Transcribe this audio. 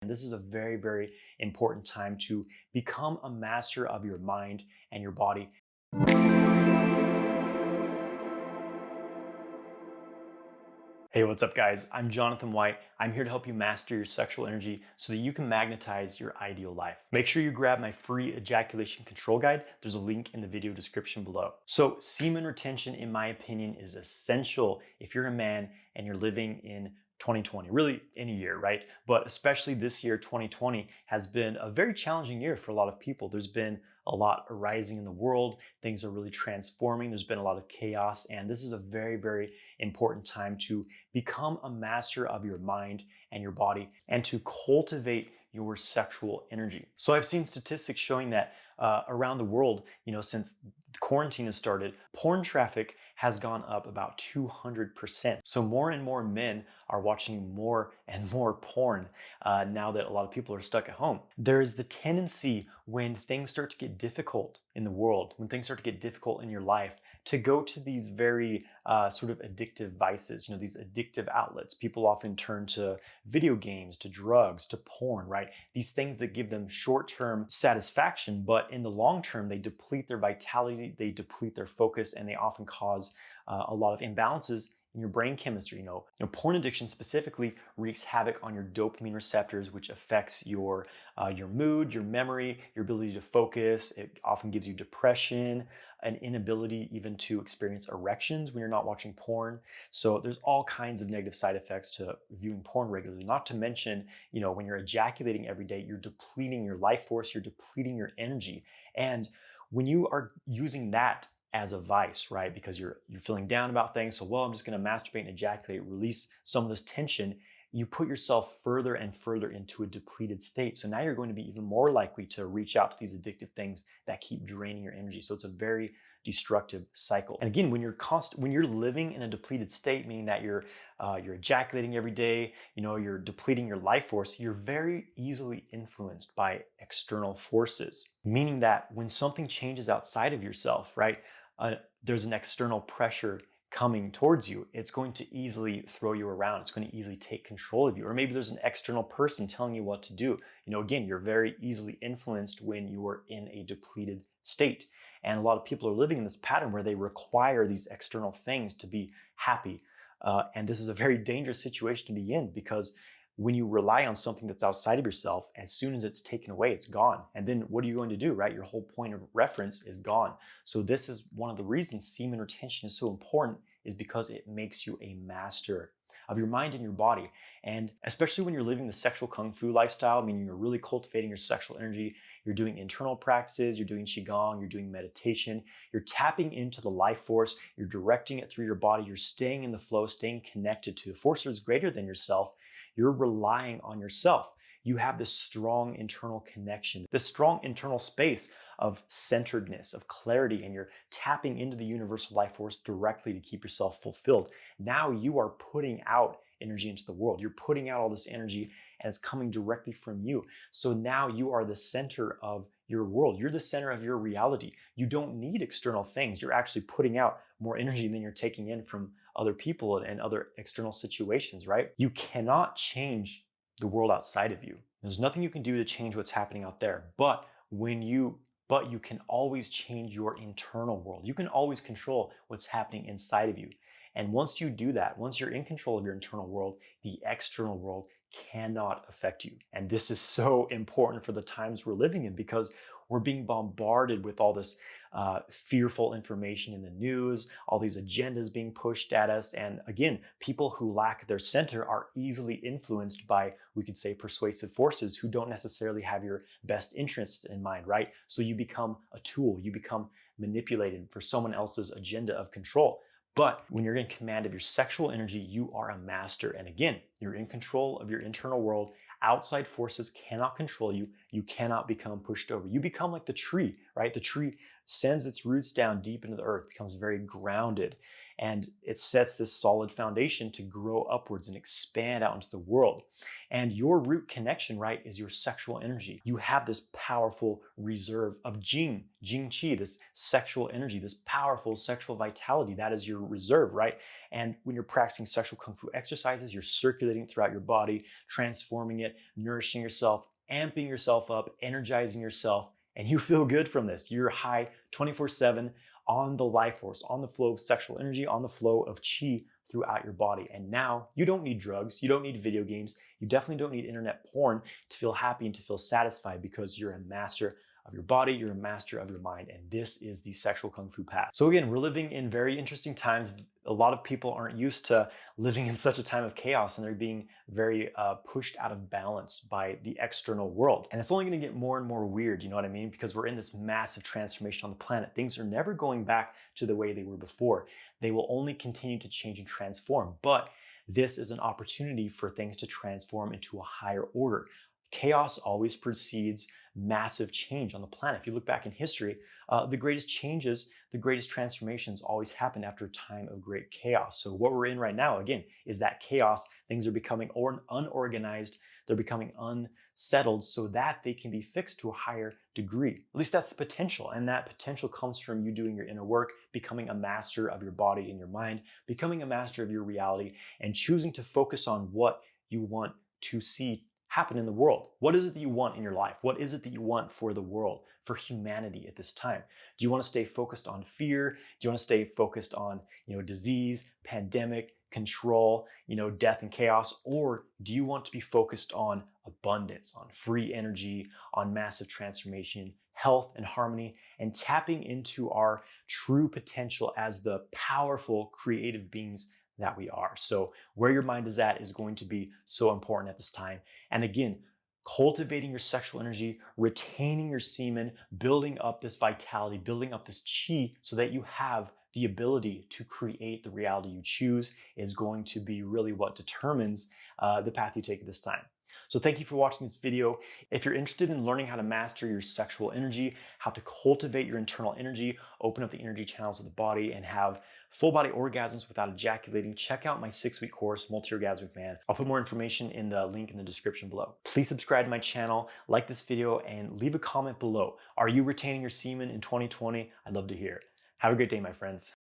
And this is a very, very important time to become a master of your mind and your body. Hey, what's up, guys? I'm Jonathan White. I'm here to help you master your sexual energy so that you can magnetize your ideal life. Make sure you grab my free ejaculation control guide. There's a link in the video description below. So, semen retention, in my opinion, is essential if you're a man and you're living in 2020, really any year, right? But especially this year, 2020, has been a very challenging year for a lot of people. There's been a lot arising in the world. Things are really transforming. There's been a lot of chaos, and this is a very, very important time to become a master of your mind and your body and to cultivate your sexual energy. So I've seen statistics showing that around the world, since quarantine has started, porn traffic has gone up about 200%. So more and more men are watching more and more porn now that a lot of people are stuck at home. There is the tendency when things start to get difficult in the world, when things start to get difficult in your life, to go to these very sort of addictive vices, these addictive outlets. People often turn to video games, to drugs, to porn, right? These things that give them short-term satisfaction, but in the long term, they deplete their vitality, they deplete their focus, and they often cause a lot of imbalances in your brain chemistry. Porn addiction specifically wreaks havoc on your dopamine receptors, which affects your mood, your memory, your ability to focus. It often gives you depression, an inability even to experience erections when you're not watching porn. So there's all kinds of negative side effects to viewing porn regularly. Not to mention, when you're ejaculating every day, you're depleting your life force, you're depleting your energy, and when you are using that as a vice, right? Because you're feeling down about things. So, I'm just going to masturbate and ejaculate, release some of this tension. You put yourself further and further into a depleted state. So now you're going to be even more likely to reach out to these addictive things that keep draining your energy. So it's a very destructive cycle. And again, when you're living in a depleted state, meaning that you're ejaculating every day, you're depleting your life force, you're very easily influenced by external forces. Meaning that when something changes outside of yourself, right? There's an external pressure coming towards you, it's going to easily throw you around. It's going to easily take control of you. Or maybe there's an external person telling you what to do. Again, you're very easily influenced when you are in a depleted state. And a lot of people are living in this pattern where they require these external things to be happy. And this is a very dangerous situation to be in, because when you rely on something that's outside of yourself, as soon as it's taken away, it's gone. And then what are you going to do, right? Your whole point of reference is gone. So this is one of the reasons semen retention is so important, is because it makes you a master of your mind and your body. And especially when you're living the sexual kung fu lifestyle, meaning you're really cultivating your sexual energy, you're doing internal practices, you're doing qigong, you're doing meditation, you're tapping into the life force, you're directing it through your body, you're staying in the flow, staying connected to the force that's greater than yourself. You're relying on yourself. You have this strong internal connection, this strong internal space of centeredness, of clarity, and you're tapping into the universal life force directly to keep yourself fulfilled. Now you are putting out energy into the world. You're putting out all this energy, and it's coming directly from you. So now you are the center of your world. You're the center of your reality. You don't need external things. You're actually putting out more energy than you're taking in from other people and other external situations, right? You cannot change the world outside of you. There's nothing you can do to change what's happening out there. But you can always change your internal world. You can always control what's happening inside of you. And once you do that, once you're in control of your internal world, the external world cannot affect you. And this is so important for the times we're living in, because we're being bombarded with all this fearful information in the news, all these agendas being pushed at us. And again, people who lack their center are easily influenced by, we could say, persuasive forces who don't necessarily have your best interests in mind, right? So you become a tool, you become manipulated for someone else's agenda of control. But when you're in command of your sexual energy, you are a master. And again, you're in control of your internal world. Outside forces cannot control you. You cannot become pushed over. You become like the tree, right? The tree sends its roots down deep into the earth, becomes very grounded. and it sets this solid foundation to grow upwards and expand out into the world. And your root connection, right, is your sexual energy. You have this powerful reserve of jing qi, this sexual energy, this powerful sexual vitality. That is your reserve, right? And when you're practicing sexual kung fu exercises, you're circulating throughout your body, transforming it, nourishing yourself, amping yourself up, energizing yourself, and you feel good from this. You're high 24/7 on the life force, on the flow of sexual energy, on the flow of qi throughout your body. And now you don't need drugs, you don't need video games, you definitely don't need internet porn to feel happy and to feel satisfied, because you're a master of your body, you're a master of your mind, and this is the sexual kung fu path. So again, we're living in very interesting times. A lot of people aren't used to living in such a time of chaos, and they're being very pushed out of balance by the external world. And it's only going to get more and more weird, you know what I mean? Because we're in this massive transformation on the planet. Things are never going back to the way they were before. They will only continue to change and transform. But this is an opportunity for things to transform into a higher order. Chaos always precedes massive change on the planet. If you look back in history, the greatest changes, the greatest transformations always happen after a time of great chaos. So what we're in right now, again, is that chaos. Things are becoming unorganized. They're becoming unsettled so that they can be fixed to a higher degree. At least that's the potential. And that potential comes from you doing your inner work, becoming a master of your body and your mind, becoming a master of your reality, and choosing to focus on what you want to see happen in the world. What is it that you want in your life? What is it that you want for the world, for humanity at this time? Do you want to stay focused on fear? Do you want to stay focused on, disease, pandemic, control, death and chaos? Or do you want to be focused on abundance, on free energy, on massive transformation, health and harmony, and tapping into our true potential as the powerful creative beings that we are? So where your mind is at is going to be so important at this time. And again, cultivating your sexual energy, retaining your semen, building up this vitality, building up this chi so that you have the ability to create the reality you choose is going to be really what determines the path you take at this time. So thank you for watching this video. If you're interested in learning how to master your sexual energy, how to cultivate your internal energy, open up the energy channels of the body, and have full body orgasms without ejaculating, check out my 6-week course, Multi-Orgasmic Man. I'll put more information in the link in the description below. Please subscribe to my channel, like this video, and leave a comment below. Are you retaining your semen in 2020? I'd love to hear it. Have a great day, my friends.